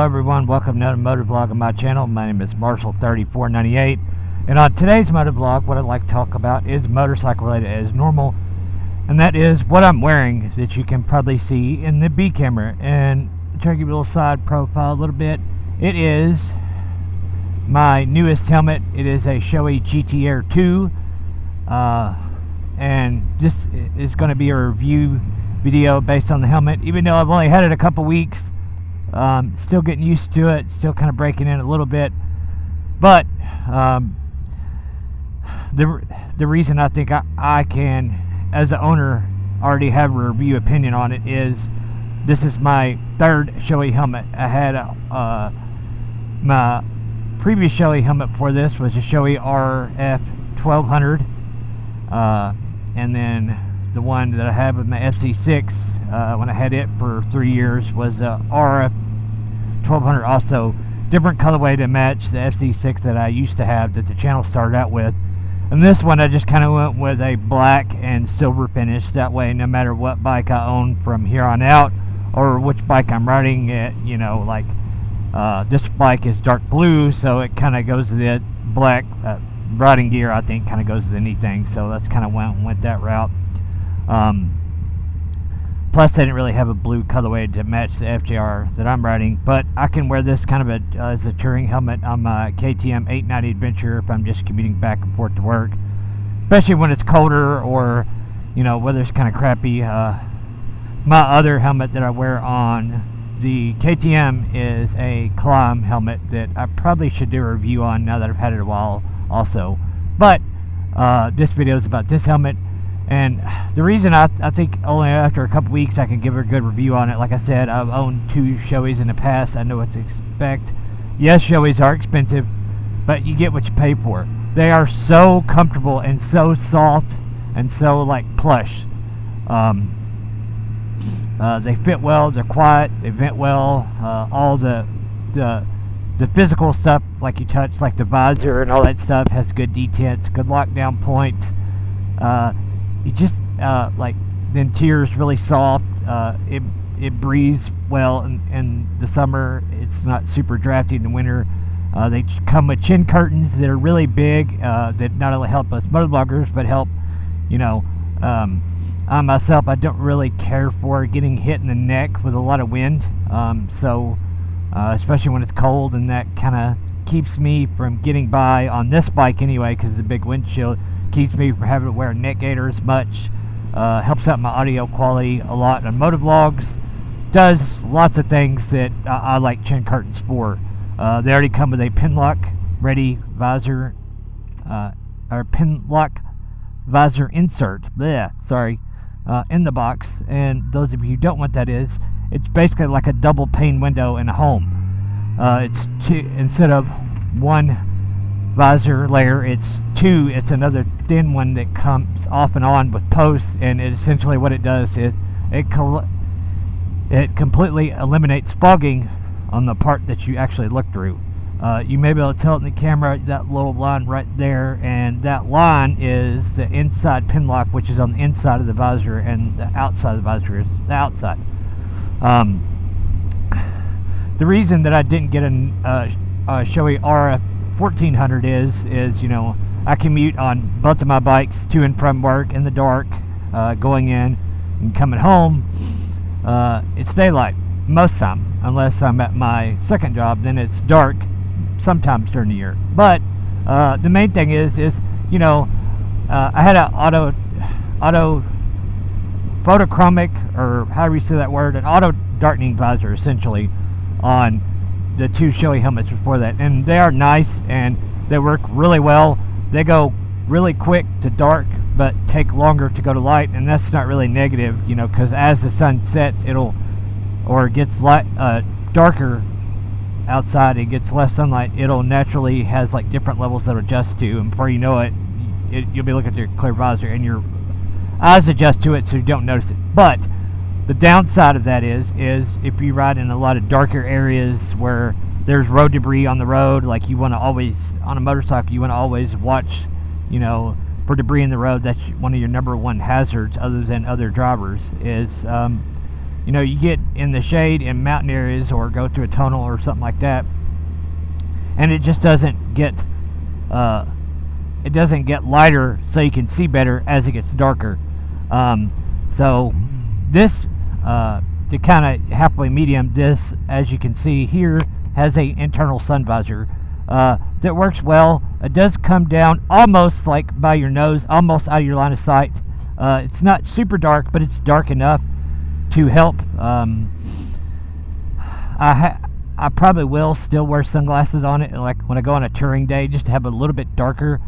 Hello everyone, welcome to another motovlog on my channel. My name is Marshall3498, and on today's motovlog what I'd like to talk about is motorcycle related as normal, and that is what I'm wearing that you can probably see in the B camera. And try to give you a little side profile a little bit. It is my newest helmet. It is a Shoei GT Air 2, and this is going to be a review video based on the helmet, even though I've only had it a couple weeks. Still getting used to it, still kind of breaking in a little bit, but the reason I think I can, as an owner, already have a review opinion on it is this is my third Shoei helmet. I had my previous Shoei helmet before this was a Shoei RF 1200, and then the one that I have with my FC6 when I had it for 3 years was a RF 1200, also different colorway to match the FC6 that I used to have that the channel started out with. And this one I just kind of went with a black and silver finish, that way no matter what bike I own from here on out or which bike I'm riding it, you know, like this bike is dark blue, so it kind of goes with it. Black riding gear I think kind of goes with anything, so that's kind of went that route. Plus they didn't really have a blue colorway to match the FJR that I'm riding, but I can wear this kind of as a touring helmet on my KTM 890 Adventure if I'm just commuting back and forth to work, especially when it's colder or, you know, weather's kind of crappy. My other helmet that I wear on the KTM is a climb helmet that I probably should do a review on now that I've had it a while also, but this video is about this helmet. And the reason I think only after a couple weeks I can give a good review on it, like I said, I've owned 2 Shoeis in the past. I know what to expect. Yes, Shoeis are expensive, but you get what you pay for. They are so comfortable and so soft and so like plush. They fit well, they're quiet, they vent well. All the physical stuff, like you touch, like the visor and all that stuff, has good detents, good lockdown point. You just like the interior is really soft. It breathes well in the summer. It's not super drafty in the winter. They come with chin curtains that are really big, that not only help us motovloggers but help, you know, I myself, I don't really care for getting hit in the neck with a lot of wind, so especially when it's cold, and that kind of keeps me from getting by on this bike anyway, because the big windshield keeps me from having to wear neck gaiters much. Helps out my audio quality a lot on motovlogs. Does lots of things that I like chin curtains for. They already come with a pin lock ready visor, or pin lock visor insert. In the box. And those of you who don't know what that is, it's basically like a double pane window in a home. It's two instead of one visor layer, it's 2. It's another thin one that comes off and on with posts, and essentially what it does is it completely eliminates fogging on the part that you actually look through. You may be able to tell it in the camera, that little line right there, and that line is the inside pin lock, which is on the inside of the visor, and the outside of the visor is the outside. The reason that I didn't get a Shoei RF 1400 is, you know, I commute on both of my bikes to and from work in the dark, going in and coming home. It's daylight most time, unless I'm at my second job, then it's dark sometimes during the year. But the main thing is you know, I had an auto photochromic, or however you say that word, an auto darkening visor essentially on the 2 Shoei helmets before that, and they are nice and they work really well. They go really quick to dark but take longer to go to light, and that's not really negative, you know, because as the sun sets, or gets light, darker outside, it gets less sunlight, it'll naturally has like different levels that adjust to, and before you know it, you'll be looking at your clear visor and your eyes adjust to it so you don't notice it. But the downside of that is if you ride in a lot of darker areas where there's road debris on the road, like you want to always, on a motorcycle, you want to always watch, you know, for debris in the road. That's one of your #1 hazards, other than other drivers, is, you you know, you get in the shade in mountain areas or go through a tunnel or something like that, and it just doesn't get lighter so you can see better as it gets darker. So this to kind of halfway medium, this, as you can see here, has a internal sun visor that works well. It does come down almost like by your nose, almost out of your line of sight. It's not super dark, but it's dark enough to help. I probably will still wear sunglasses on it, like when I go on a touring day, just to have a little bit darker.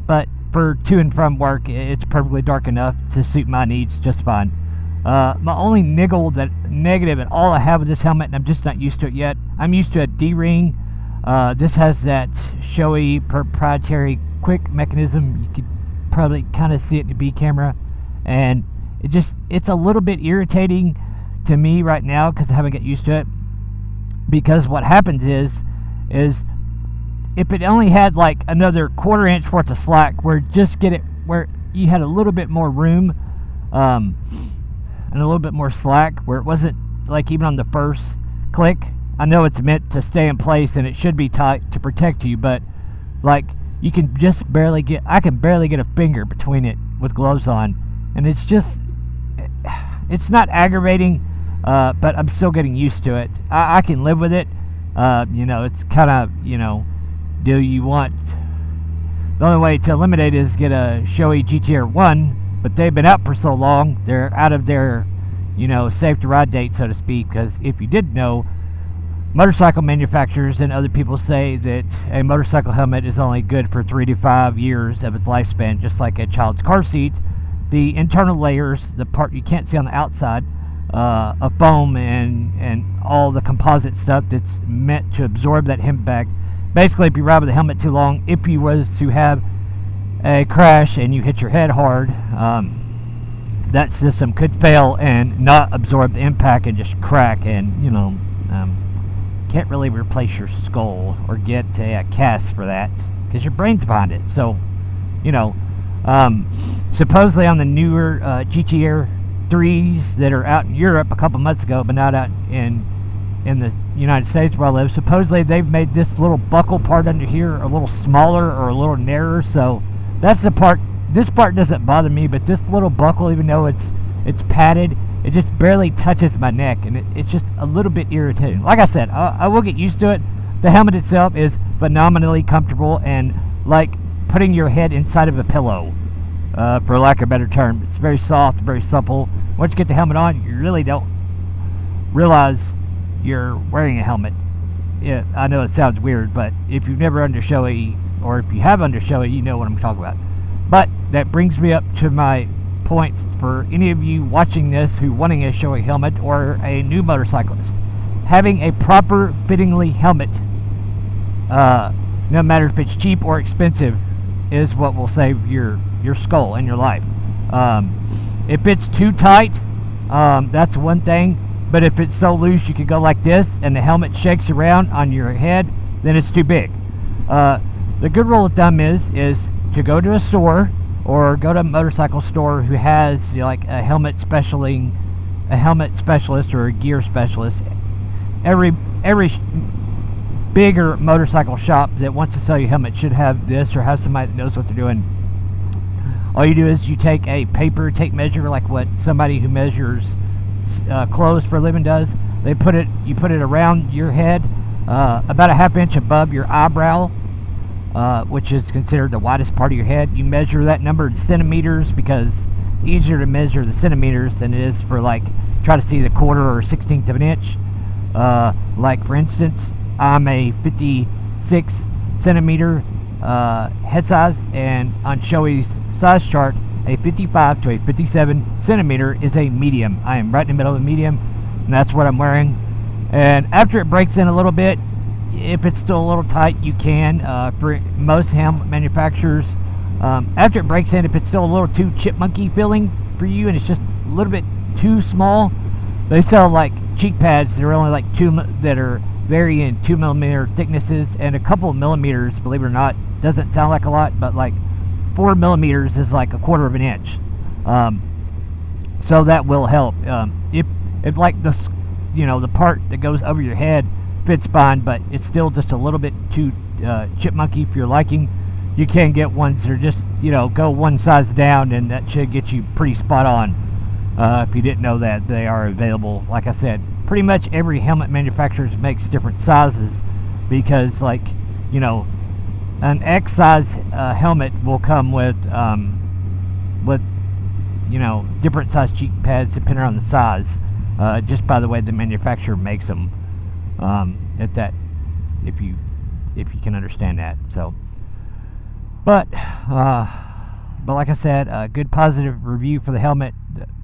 But for to and from work, it's perfectly dark enough to suit my needs just fine. My only negative and all I have with this helmet, and I'm just not used to it yet, I'm used to a D-ring. This has that Shoei proprietary quick mechanism. You could probably kind of see it in the B camera, and it's a little bit irritating to me right now because I haven't got used to it. Because what happens is if it only had like another 1/4 inch worth of slack, where you had a little bit more room, and a little bit more slack, where it wasn't like even on the first click. I know it's meant to stay in place and it should be tight to protect you, but like I can barely get a finger between it with gloves on, and it's not aggravating, but I'm still getting used to it. I can live with it. You know, it's kind of, you know, do you want, the only way to eliminate it is get a Shoei GTR 1, but they've been out for so long, they're out of their, you know, safe to ride date, so to speak. Because if you didn't know, motorcycle manufacturers and other people say that a motorcycle helmet is only good for 3 to 5 years of its lifespan, just like a child's car seat. The internal layers, the part you can't see on the outside, of foam and all the composite stuff that's meant to absorb that impact. Basically, if you ride with the helmet too long, if you was to have a crash and you hit your head hard, that system could fail and not absorb the impact and just crack, and you know, can't really replace your skull or get a cast for that because your brain's behind it. So, you know, supposedly on the newer GTR 3s that are out in Europe a couple months ago, but not out in the United States where I live, supposedly they've made this little buckle part under here a little smaller or a little narrower. So that's the part. This part doesn't bother me, but this little buckle, even though it's padded, it just barely touches my neck, and it's just a little bit irritating. Like I said, I will get used to it. The helmet itself is phenomenally comfortable and like putting your head inside of a pillow, for lack of a better term. It's very soft, very supple. Once you get the helmet on, you really don't realize you're wearing a helmet. Yeah, I know it sounds weird, but if you've never under Shoei, or if you have under Shoei, you know what I'm talking about. But that brings me up to my point for any of you watching this who wanting a Shoei helmet or a new motorcyclist. Having a proper fittingly helmet, no matter if it's cheap or expensive, is what will save your skull and your life. If it's too tight, that's one thing, but if it's so loose you can go like this and the helmet shakes around on your head, then it's too big. The good rule of thumb is to go to a store or go to a motorcycle store who has, you know, like a helmet specialist or a gear specialist. Every bigger motorcycle shop that wants to sell you a helmet should have this, or have somebody that knows what they're doing. All you do is you take a paper tape measure, like what somebody who measures clothes for a living does. You put it around your head, about a 1/2 inch above your eyebrow, which is considered the widest part of your head. You measure that number in centimeters because it's easier to measure the centimeters than it is for like try to see the 1/4 or 1/16 of an inch. Like for instance, I'm a 56 centimeter head size, and on Shoei's size chart, a 55 to a 57 centimeter is a medium. I am right in the middle of a medium, and that's what I'm wearing. And after it breaks in a little bit, if it's still a little tight, you can, for most helmet manufacturers, after it breaks in, if it's still a little too chipmunky feeling for you and it's just a little bit too small, they sell like cheek pads that are only like that are vary in 2 millimeter thicknesses, and a couple of millimeters, believe it or not, doesn't sound like a lot, but like 4 millimeters is like 1/4 of an inch. So that will help. If it like the, you know, the part that goes over your head fits fine, but it's still just a little bit too chipmunky for your liking. You can get ones that are just, you know, go one size down, and that should get you pretty spot on. If you didn't know that, they are available. Like I said, pretty much every helmet manufacturer makes different sizes, because, like, you know, an X size helmet will come with you know, different size cheek pads depending on the size, just by the way the manufacturer makes them. If you can understand that. So, but like I said, a good positive review for the helmet.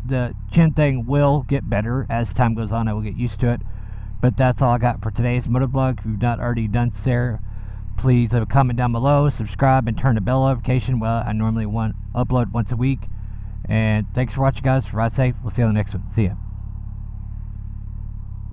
The chin thing will get better as time goes on. I will get used to it. But that's all I got for today's motovlog. If you've not already done so, please leave a comment down below, subscribe, and turn the bell notification. Well, I normally upload once a week. And thanks for watching, guys. Ride safe. We'll see you on the next one. See ya.